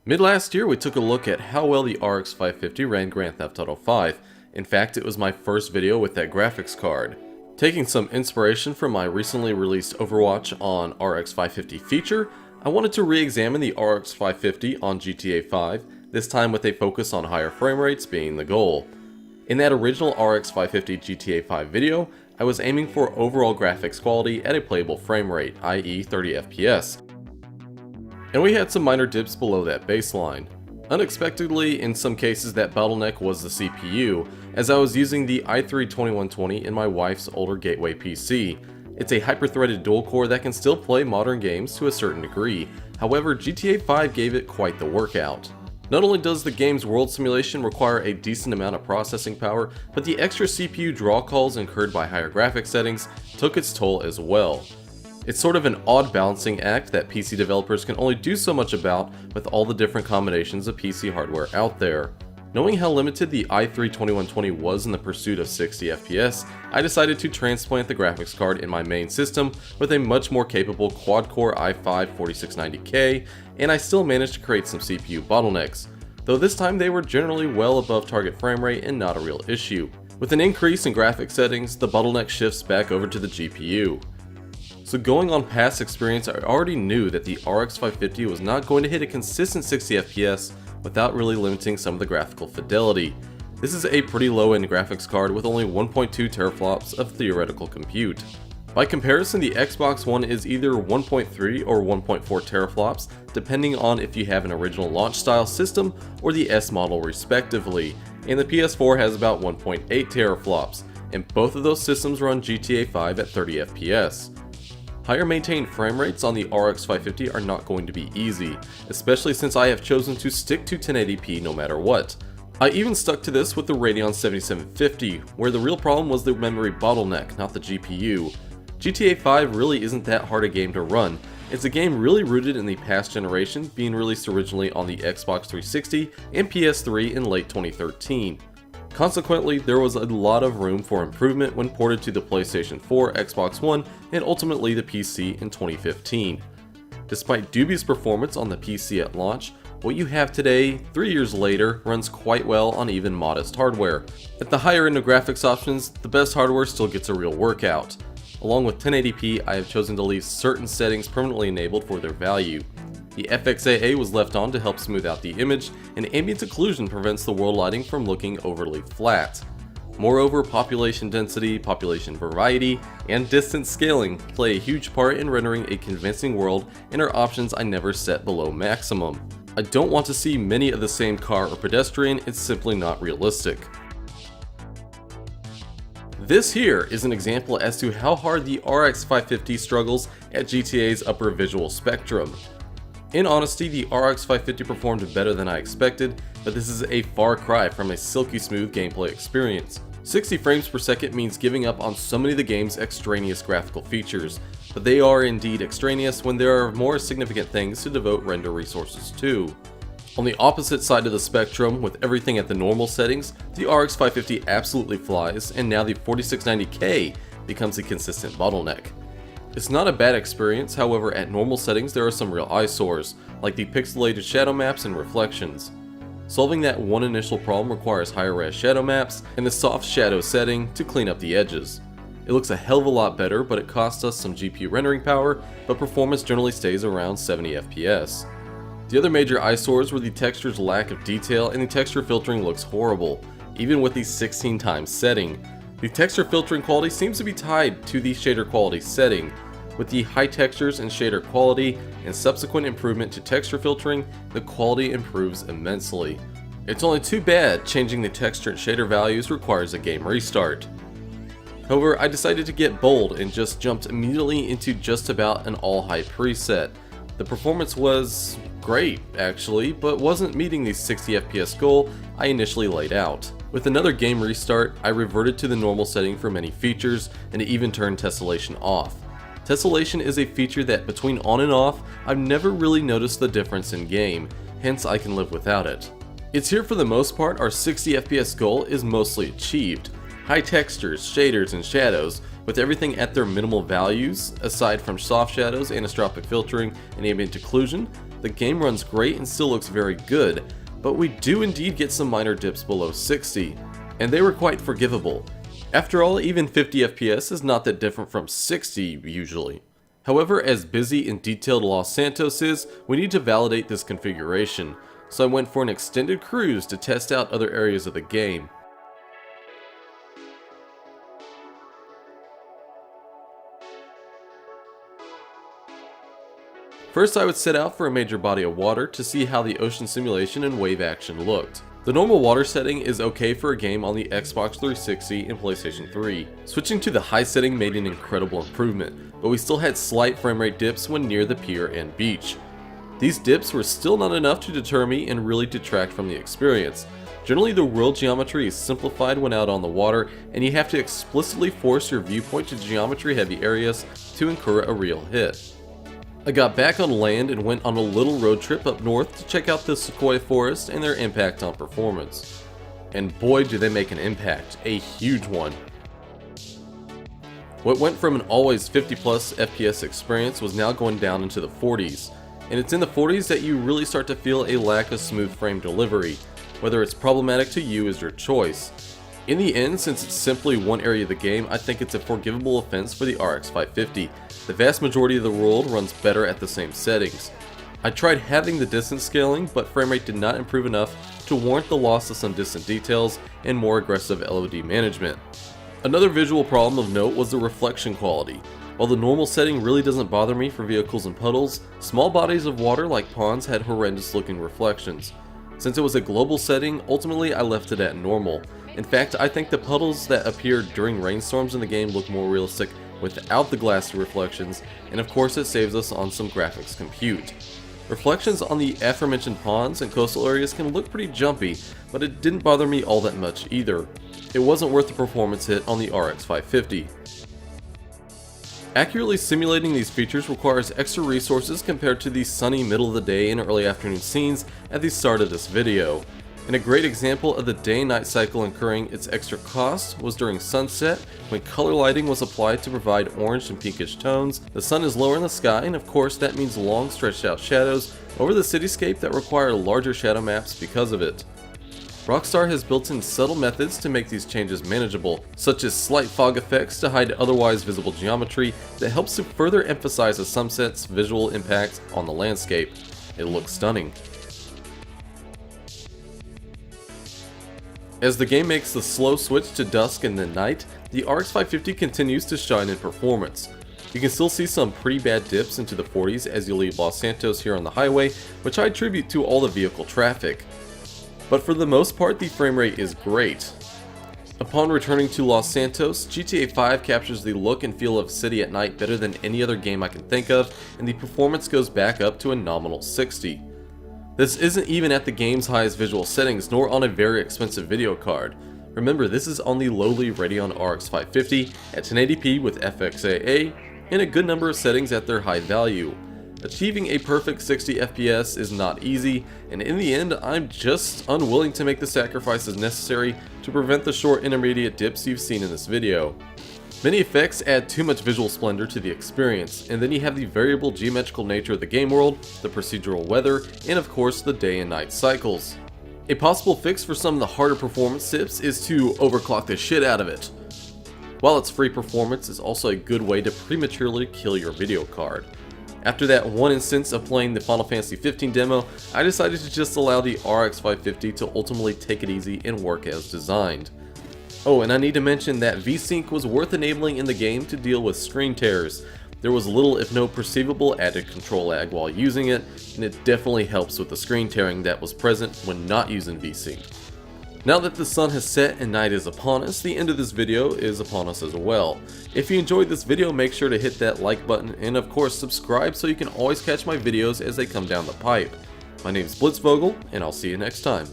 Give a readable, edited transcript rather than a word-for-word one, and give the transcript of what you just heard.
Mid last year, we took a look at how well the RX 550 ran Grand Theft Auto 5. In fact, it was my first video with that graphics card. Taking some inspiration from my recently released Overwatch on RX 550 feature, I wanted to re-examine the RX 550 on GTA 5, this time with a focus on higher frame rates being the goal. In that original RX 550 GTA 5 video, I was aiming for overall graphics quality at a playable frame rate, i.e. 30 FPS. And we had some minor dips below that baseline. Unexpectedly, in some cases that bottleneck was the CPU, as I was using the i3-2120 in my wife's older Gateway PC. It's a hyper-threaded dual-core that can still play modern games to a certain degree, however GTA 5 gave it quite the workout. Not only does the game's world simulation require a decent amount of processing power, but the extra CPU draw calls incurred by higher graphics settings took its toll as well. It's sort of an odd balancing act that PC developers can only do so much about with all the different combinations of PC hardware out there. Knowing how limited the i3-2120 was in the pursuit of 60 FPS, I decided to transplant the graphics card in my main system with a much more capable quad-core i5-4690K, and I still managed to create some CPU bottlenecks, though this time they were generally well above target frame rate and not a real issue. With an increase in graphics settings, the bottleneck shifts back over to the GPU. So going on past experience, I already knew that the RX 550 was not going to hit a consistent 60 FPS without really limiting some of the graphical fidelity. This is a pretty low-end graphics card with only 1.2 teraflops of theoretical compute. By comparison, the Xbox One is either 1.3 or 1.4 teraflops, depending on if you have an original launch style system or the S model respectively, and the PS4 has about 1.8 teraflops, and both of those systems run GTA 5 at 30 FPS. Higher maintained frame rates on the RX 550 are not going to be easy, especially since I have chosen to stick to 1080p no matter what. I even stuck to this with the Radeon 7750, where the real problem was the memory bottleneck, not the GPU. GTA 5 really isn't that hard a game to run. It's a game really rooted in the past generation, being released originally on the Xbox 360 and PS3 in late 2013. Consequently, there was a lot of room for improvement when ported to the PlayStation 4, Xbox One, and ultimately the PC in 2015. Despite dubious performance on the PC at launch, what you have today, 3 years later, runs quite well on even modest hardware. At the higher end of graphics options, the best hardware still gets a real workout. Along with 1080p, I have chosen to leave certain settings permanently enabled for their value. The FXAA was left on to help smooth out the image, and ambient occlusion prevents the world lighting from looking overly flat. Moreover, population density, population variety, and distance scaling play a huge part in rendering a convincing world and are options I never set below maximum. I don't want to see many of the same car or pedestrian, it's simply not realistic. This here is an example as to how hard the RX 550 struggles at GTA's upper visual spectrum. In honesty, the RX 550 performed better than I expected, but this is a far cry from a silky smooth gameplay experience. 60 frames per second means giving up on so many of the game's extraneous graphical features, but they are indeed extraneous when there are more significant things to devote render resources to. On the opposite side of the spectrum, with everything at the normal settings, the RX 550 absolutely flies, and now the 4690K becomes a consistent bottleneck. It's not a bad experience, however at normal settings there are some real eyesores, like the pixelated shadow maps and reflections. Solving that one initial problem requires higher res shadow maps and the soft shadow setting to clean up the edges. It looks a hell of a lot better, but it costs us some GPU rendering power, but performance generally stays around 70 FPS. The other major eyesores were the texture's lack of detail, and the texture filtering looks horrible, even with the 16 times setting. The texture filtering quality seems to be tied to the shader quality setting. With the high textures and shader quality and subsequent improvement to texture filtering, the quality improves immensely. It's only too bad changing the texture and shader values requires a game restart. However, I decided to get bold and just jumped immediately into just about an all-high preset. The performance was great actually, but wasn't meeting the 60 FPS goal I initially laid out. With another game restart, I reverted to the normal setting for many features and even turned tessellation off. Tessellation is a feature that between on and off, I've never really noticed the difference in game, hence I can live without it. It's here for the most part. Our 60 FPS goal is mostly achieved. High textures, shaders, and shadows, with everything at their minimal values, aside from soft shadows, anisotropic filtering, and ambient occlusion, the game runs great and still looks very good, but we do indeed get some minor dips below 60, and they were quite forgivable. After all, even 50 FPS is not that different from 60 usually. However, as busy and detailed Los Santos is, we need to validate this configuration, so I went for an extended cruise to test out other areas of the game. First, I would set out for a major body of water to see how the ocean simulation and wave action looked. The normal water setting is okay for a game on the Xbox 360 and PlayStation 3. Switching to the high setting made an incredible improvement, but we still had slight frame rate dips when near the pier and beach. These dips were still not enough to deter me and really detract from the experience. Generally, the world geometry is simplified when out on the water, and you have to explicitly force your viewpoint to geometry heavy areas to incur a real hit. I got back on land and went on a little road trip up north to check out the sequoia forest and their impact on performance. And boy did they make an impact, a huge one. What went from an always 50 plus FPS experience was now going down into the 40s, and it's in the 40s that you really start to feel a lack of smooth frame delivery. Whether it's problematic to you is your choice. In the end, since it's simply one area of the game, I think it's a forgivable offense for the RX 550. The vast majority of the world runs better at the same settings. I tried having the distance scaling, but framerate did not improve enough to warrant the loss of some distant details and more aggressive LOD management. Another visual problem of note was the reflection quality. While the normal setting really doesn't bother me for vehicles and puddles, small bodies of water like ponds had horrendous looking reflections. Since it was a global setting, ultimately I left it at normal. In fact, I think the puddles that appear during rainstorms in the game look more realistic without the glassy reflections, and of course it saves us on some graphics compute. Reflections on the aforementioned ponds and coastal areas can look pretty jumpy, but it didn't bother me all that much either. It wasn't worth the performance hit on the RX 550. Accurately simulating these features requires extra resources compared to the sunny middle of the day and early afternoon scenes at the start of this video. And a great example of the day and night cycle incurring its extra cost was during sunset, when color lighting was applied to provide orange and pinkish tones. The sun is lower in the sky, and of course that means long stretched out shadows over the cityscape that require larger shadow maps because of it. Rockstar has built in subtle methods to make these changes manageable, such as slight fog effects to hide otherwise visible geometry that helps to further emphasize a sunset's visual impact on the landscape. It looks stunning. As the game makes the slow switch to dusk and then night, the RX 550 continues to shine in performance. You can still see some pretty bad dips into the 40s as you leave Los Santos here on the highway, which I attribute to all the vehicle traffic. But for the most part, the frame rate is great. Upon returning to Los Santos, GTA 5 captures the look and feel of city at night better than any other game I can think of, and the performance goes back up to a nominal 60. This isn't even at the game's highest visual settings, nor on a very expensive video card. Remember, this is on the lowly Radeon RX 550 at 1080p with FXAA, and a good number of settings at their high value. Achieving a perfect 60 FPS is not easy, and in the end, I'm just unwilling to make the sacrifices necessary to prevent the short intermediate dips you've seen in this video. Many effects add too much visual splendor to the experience, and then you have the variable geometrical nature of the game world, the procedural weather, and of course the day and night cycles. A possible fix for some of the harder performance tips is to overclock the shit out of it. While its free performance is also a good way to prematurely kill your video card. After that one instance of playing the Final Fantasy 15 demo, I decided to just allow the RX 550 to ultimately take it easy and work as designed. Oh, and I need to mention that VSync was worth enabling in the game to deal with screen tears. There was little if no perceivable added control lag while using it, and it definitely helps with the screen tearing that was present when not using VSync. Now that the sun has set and night is upon us, the end of this video is upon us as well. If you enjoyed this video, make sure to hit that like button and of course subscribe so you can always catch my videos as they come down the pipe. My name is Blitzvogel, and I'll see you next time.